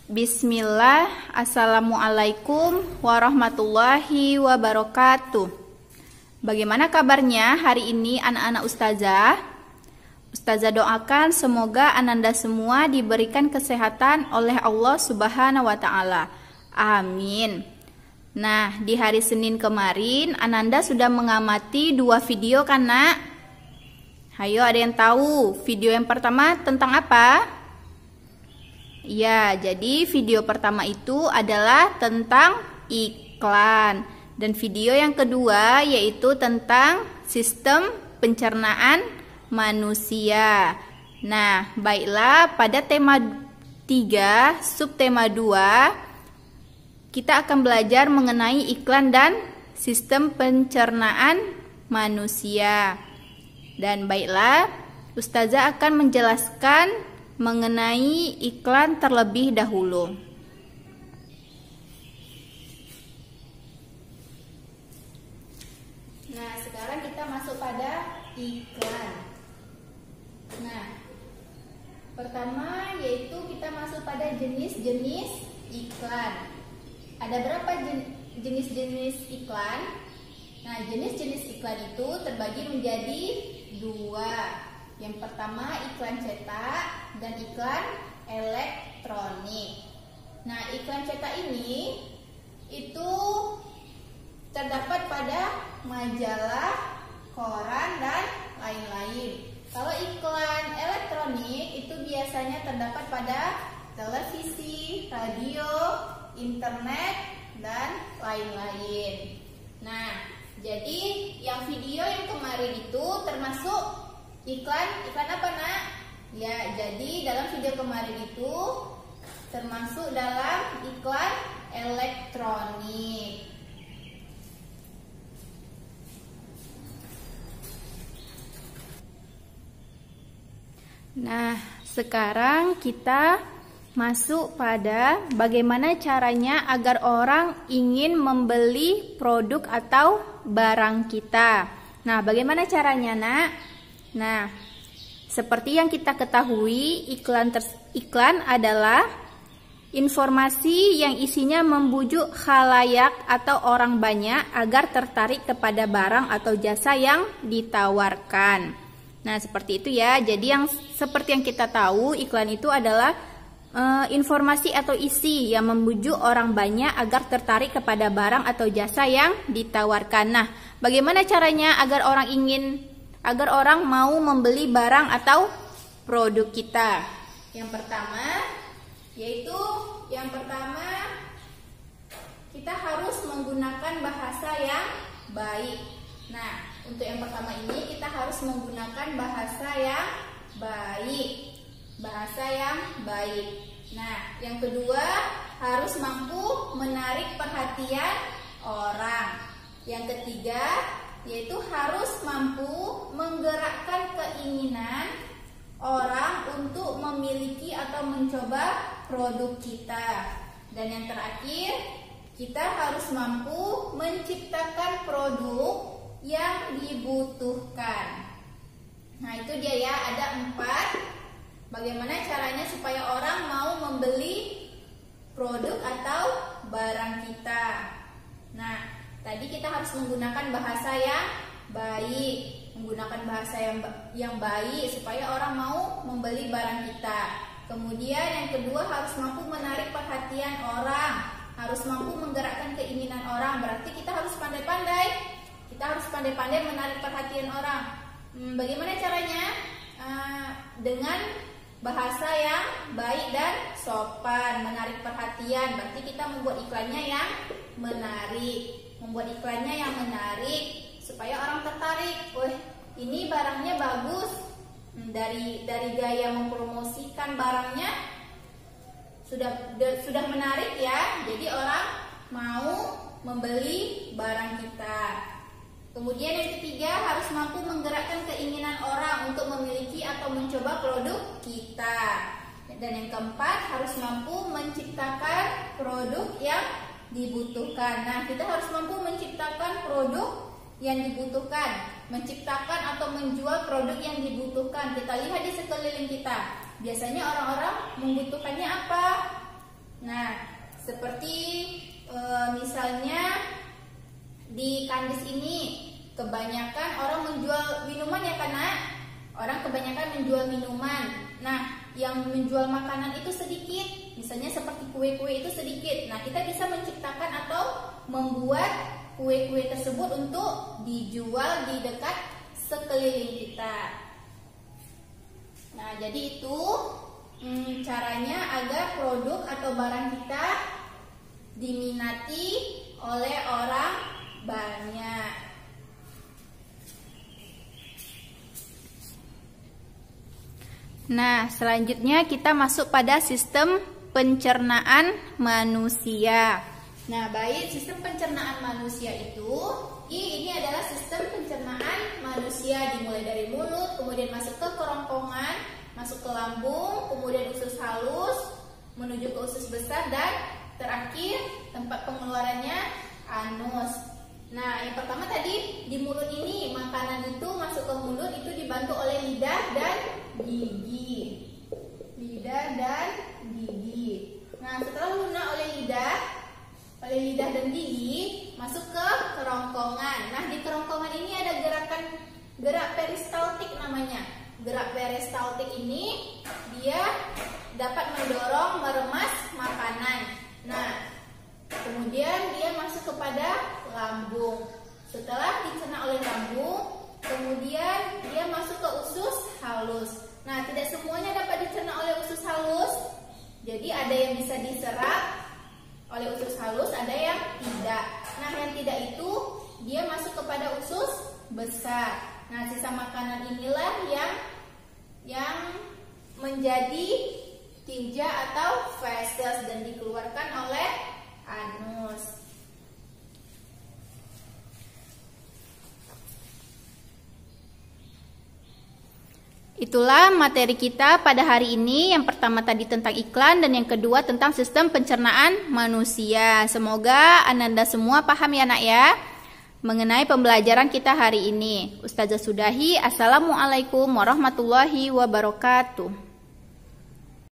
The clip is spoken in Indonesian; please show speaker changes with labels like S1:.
S1: Bismillah, Assalamualaikum warahmatullahi wabarakatuh. Bagaimana kabarnya hari ini anak-anak ustazah? Ustazah doakan semoga ananda semua diberikan kesehatan oleh Allah Subhanahu wa Ta'ala. Amin. Nah, di hari Senin kemarin Ananda sudah mengamati 2 video kan, Nak? Hayo, ada yang tahu video yang pertama tentang apa? Ya, jadi video pertama itu adalah tentang iklan. Dan video yang kedua yaitu tentang sistem pencernaan manusia. Nah, baiklah, pada tema 3, subtema 2, kita akan belajar mengenai iklan dan sistem pencernaan manusia. Dan baiklah, Ustazah akan menjelaskan mengenai iklan terlebih dahulu. Nah, sekarang kita masuk pada iklan. Nah, pertama yaitu kita masuk pada jenis-jenis iklan. Ada berapa jenis-jenis iklan? Nah, jenis-jenis iklan itu terbagi menjadi 2. Yang pertama iklan cetak dan iklan elektronik. Nah, iklan cetak ini itu terdapat pada majalah, koran, dan lain-lain. Kalau iklan elektronik itu biasanya terdapat pada televisi, radio, internet, dan lain-lain. Nah, jadi yang video yang kemarin itu termasuk iklan apa, Nak? Ya, jadi dalam video kemarin itu termasuk dalam iklan elektronik. Nah, sekarang kita masuk pada bagaimana caranya agar orang ingin membeli produk atau barang kita. Nah, bagaimana caranya, Nak? Nah, seperti yang kita ketahui, iklan adalah informasi yang isinya membujuk khalayak atau orang banyak agar tertarik kepada barang atau jasa yang ditawarkan. Nah, seperti itu ya. Jadi seperti yang kita tahu, iklan itu adalah informasi atau isi yang membujuk orang banyak agar tertarik kepada barang atau jasa yang ditawarkan. Nah, bagaimana caranya agar orang mau membeli barang atau produk kita? Yang pertama kita harus menggunakan bahasa yang baik. Nah, untuk yang pertama ini kita harus menggunakan bahasa yang baik. Nah, yang kedua harus mampu menarik perhatian orang. Yang ketiga yaitu harus mampu menggerakkan keinginan orang untuk memiliki atau mencoba produk kita. Dan yang terakhir, kita harus mampu menciptakan produk yang dibutuhkan. Nah, itu dia ya, ada 4. Bagaimana caranya supaya orang mau membeli produk atau barang kita. Nah, tadi kita harus menggunakan bahasa yang baik, yang baik supaya orang mau membeli barang kita. Kemudian yang kedua harus mampu menarik perhatian orang, harus mampu menggerakkan keinginan orang. Berarti kita harus pandai-pandai. Menarik perhatian orang. Bagaimana caranya? Dengan bahasa yang baik dan sopan, menarik perhatian. Berarti kita membuat iklannya yang menarik. Supaya orang tertarik. Wah, ini barangnya bagus. Dari gaya mempromosikan barangnya sudah menarik ya. Jadi orang mau membeli barang kita. Kemudian yang ketiga harus mampu menggerakkan keinginan orang untuk memiliki atau mencoba produk kita. Dan yang keempat harus mampu menciptakan produk yang dibutuhkan. Nah, kita harus mampu menciptakan produk yang dibutuhkan, menciptakan atau menjual produk yang dibutuhkan. Kita lihat di sekeliling kita, biasanya orang-orang membutuhkannya apa? Nah, seperti misalnya di Kandis ini kebanyakan orang menjual minuman ya kan Nak? Orang kebanyakan menjual minuman. Nah, yang menjual makanan itu sedikit. Misalnya seperti kue-kue itu sedikit. Nah, kita bisa menciptakan atau membuat kue-kue tersebut untuk dijual di dekat sekeliling kita. Nah, jadi itu caranya agar produk atau barang kita diminati oleh orang banyak. Nah, selanjutnya kita masuk pada sistem pencernaan manusia. Nah, baik, sistem pencernaan manusia itu, ini adalah sistem pencernaan manusia, dimulai dari mulut, kemudian masuk ke kerongkongan, masuk ke lambung, kemudian usus halus, menuju ke usus besar, dan terakhir tempat pengeluarannya anus. Nah, yang pertama tadi di mulut ini, makanan itu masuk ke mulut itu dibantu oleh lidah dan gigi. Lidah dan gigi. Nah, setelah lunak oleh lidah dan gigi, masuk ke kerongkongan. Nah, di kerongkongan ini ada gerak peristaltik namanya. Gerak peristaltik ini dia dapat mendorong, meremas makanan. Nah, kemudian dia masuk kepada lambung. Setelah dicerna oleh lambung, kemudian dia masuk ke usus halus. Nah, tidak semuanya dapat dicerna oleh usus halus. Jadi ada yang bisa diserap oleh usus halus, ada yang tidak. Nah, yang tidak itu dia masuk kepada usus besar. Nah, sisa makanan inilah yang menjadi tinja atau feses dan dikeluarkan oleh anus. Itulah materi kita pada hari ini. Yang pertama tadi tentang iklan dan yang kedua tentang sistem pencernaan manusia. Semoga Ananda semua paham ya Nak ya mengenai pembelajaran kita hari ini. Ustazah sudahi. Assalamualaikum warahmatullahi wabarakatuh.